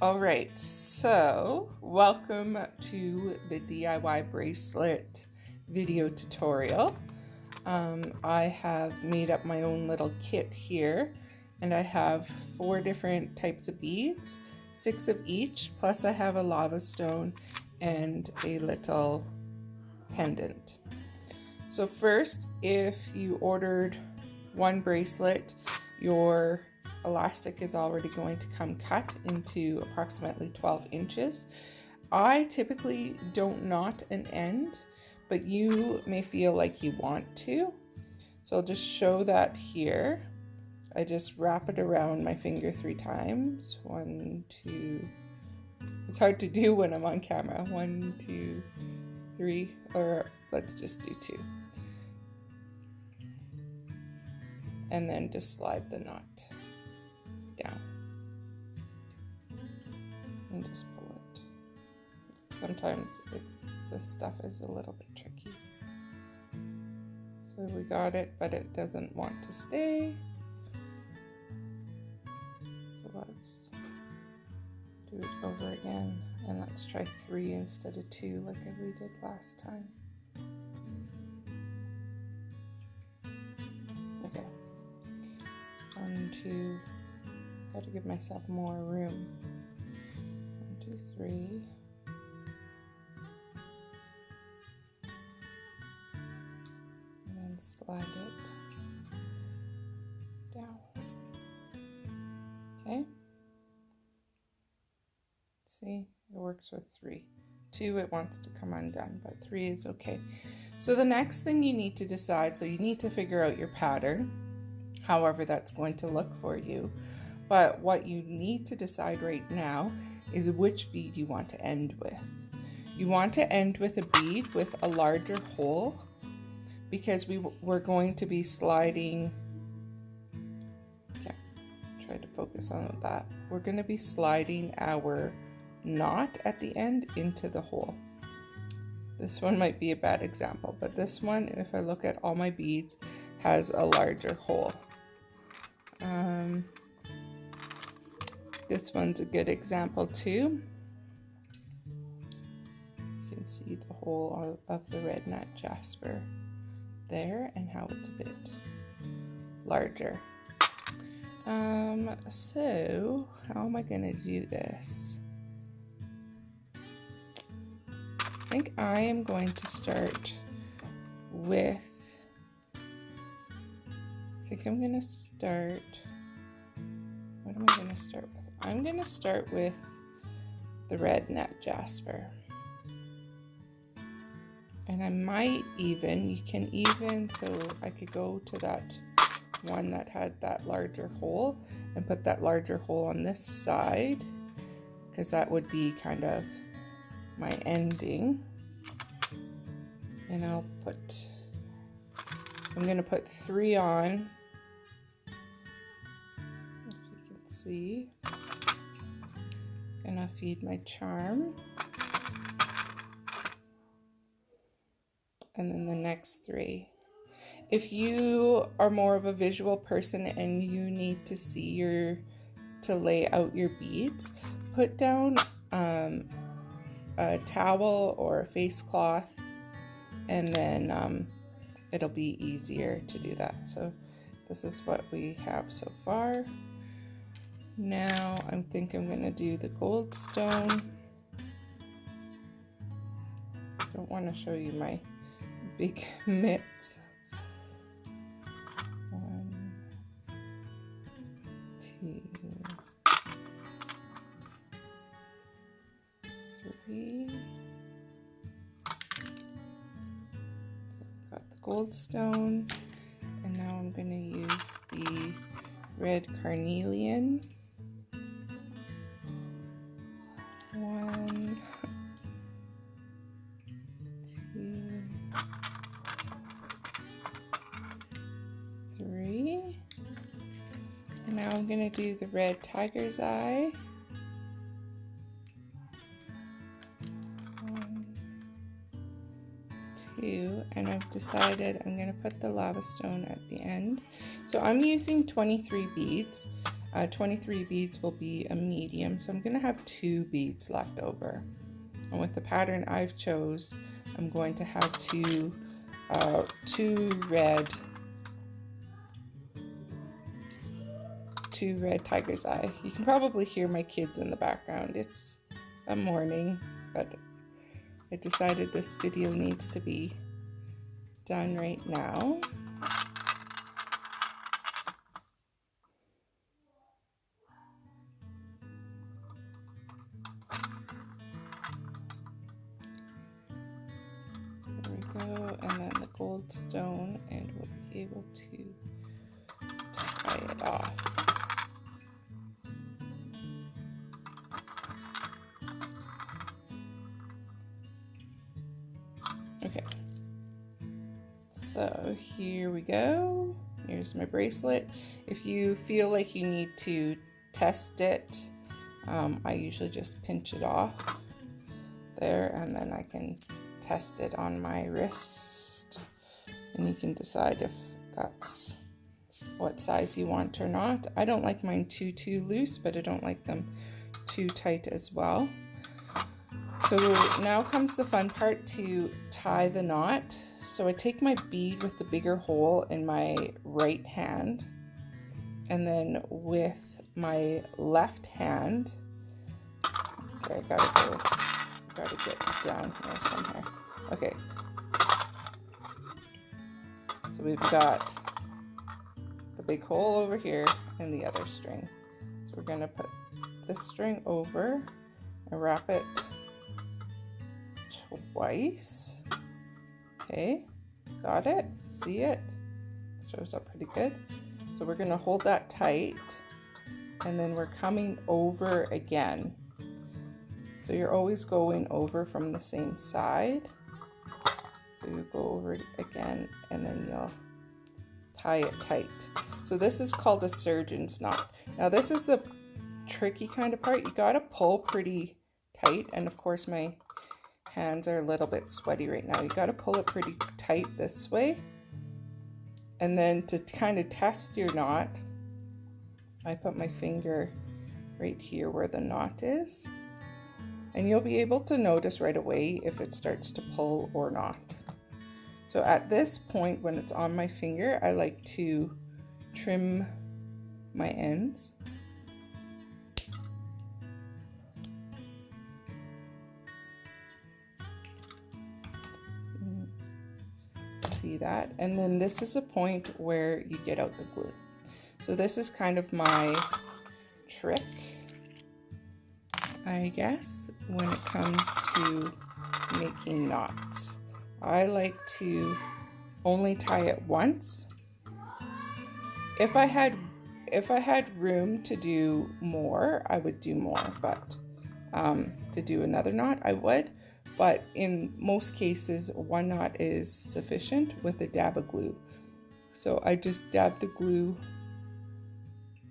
All right, so welcome to the DIY bracelet video tutorial. I have made up my own little kit here, and I have 4 different types of beads, 6 of each, plus I have a lava stone and a little pendant. So first, if you ordered one bracelet, your elastic is already going to come cut into approximately 12 inches. I typically don't knot an end, but you may feel like you want to. So I'll just show that here. I just wrap it around my finger 3 times. 1, 2. It's hard to do when I'm on camera. 1, 2, 3, or let's just do 2. And then just slide the knot down and just pull it. Sometimes this stuff is a little bit tricky. So we got it, but it doesn't want to stay. So let's do it over again, and let's try 3 instead of 2 like we did last time. Okay. 1, 2. Got to give myself more room. 1, 2, 3. And then slide it down. Okay. See, it works with 3. 2, it wants to come undone, but 3 is okay. So the next thing you need to decide, so you need to figure out your pattern, however that's going to look for you. But what you need to decide right now is which bead you want to end with. You want to end with a bead with a larger hole, because we're going to be sliding, try to focus on that. We're going to be sliding our knot at the end into the hole. This one might be a bad example, but this one, if I look at all my beads, has a larger hole. This one's a good example too. You can see the hole of the red nut jasper there and how it's a bit larger. So how am I gonna do this? I think I am going to start with, what am I gonna start with? I'm gonna start with the red nut jasper. And I might even, so I could go to that one that had that larger hole and put that larger hole on this side, because that would be kind of my ending. And I'm gonna put 3 on, if you can see. Gonna feed my charm, and then the next 3. If you are more of a visual person and you need to see to lay out your beads, put down a towel or a face cloth, and then it'll be easier to do that. So this is what we have so far. Now I think I'm gonna do the gold stone. Don't want to show you my big mitts. 1, 2, 3. So I've got the gold stone, and now I'm gonna use the red carnelian. 1, 2, 3. And now I'm going to do the red tiger's eye. 1, 2, and I've decided I'm going to put the lava stone at the end. So I'm using 23 beads. 23 beads will be a medium, so I'm going to have 2 beads left over. And with the pattern I've chose, I'm going to have two red tiger's eye. You can probably hear my kids in the background. It's a morning, but I decided this video needs to be done right now. There we go, and then the gold stone, and we'll be able to tie it off. Okay, so here we go. Here's my bracelet. If you feel like you need to test it, I usually just pinch it off there, and then I can test it on my wrist, and you can decide if that's what size you want or not. I don't like mine too loose, but I don't like them too tight as well. So now comes the fun part, to tie the knot. So I take my bead with the bigger hole in my right hand, and then with my left hand, okay, I gotta get down here somewhere. Okay, so we've got the big hole over here and the other string. So we're gonna put this string over and wrap it twice. Okay, got it? See it? It shows up pretty good. So we're gonna hold that tight, and then we're coming over again. So you're always going over from the same side. So you go over again, and then you'll tie it tight. So this is called a surgeon's knot. Now this is the tricky kind of part. You gotta pull pretty tight, and of course my hands are a little bit sweaty right now. You got to pull it pretty tight this way, and then to kind of test your knot, I put my finger right here where the knot is, and you'll be able to notice right away if it starts to pull or not. So at this point, when it's on my finger, I like to trim my ends. See that? And then this is a point where you get out the glue. So this is kind of my trick, I guess, when it comes to making knots. I like to only tie it once. If I had room to do more, I would do more, but to do another knot, I would. But in most cases, one knot is sufficient with a dab of glue. So I just dab the glue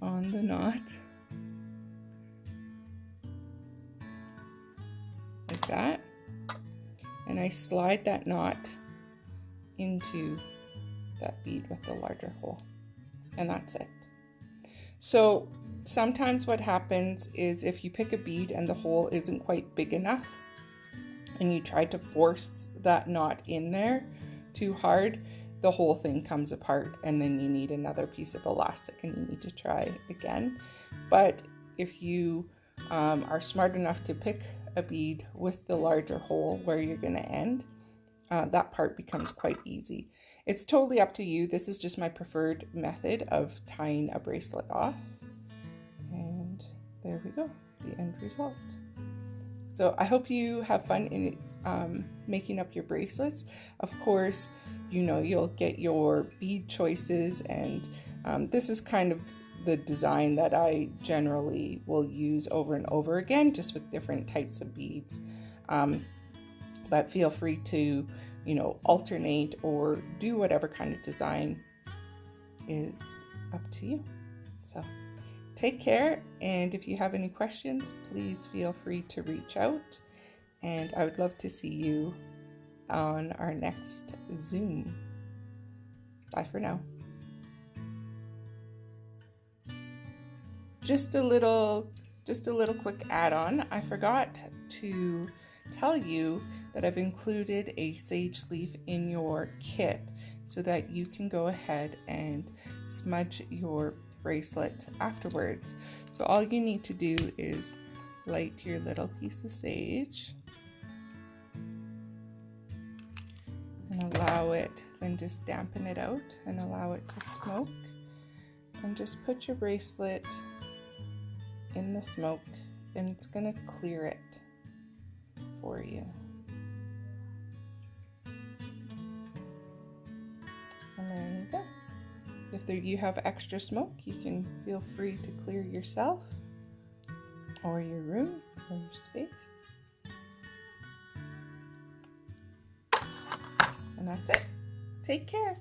on the knot, like that. And I slide that knot into that bead with the larger hole. And that's it. So sometimes what happens is if you pick a bead and the hole isn't quite big enough, and you try to force that knot in there too hard, the whole thing comes apart, and then you need another piece of elastic and you need to try again. But if you are smart enough to pick a bead with the larger hole where you're going to end, that part becomes quite easy. It's totally up to you. This is just my preferred method of tying a bracelet off. And there we go, the end result. So I hope you have fun in making up your bracelets. Of course, you know, you'll get your bead choices, and this is kind of the design that I generally will use over and over again, just with different types of beads. But feel free to, you know, alternate or do whatever kind of design is up to you. So take care, and if you have any questions, please feel free to reach out, and I would love to see you on our next Zoom. Bye for now. just a little quick add-on. I forgot to tell you that I've included a sage leaf in your kit so that you can go ahead and smudge your bracelet afterwards. So all you need to do is light your little piece of sage and allow it, then just dampen it out and allow it to smoke, and just put your bracelet in the smoke and it's gonna clear it for you. And there you go. If you have extra smoke, you can feel free to clear yourself or your room or your space. And that's it. Take care.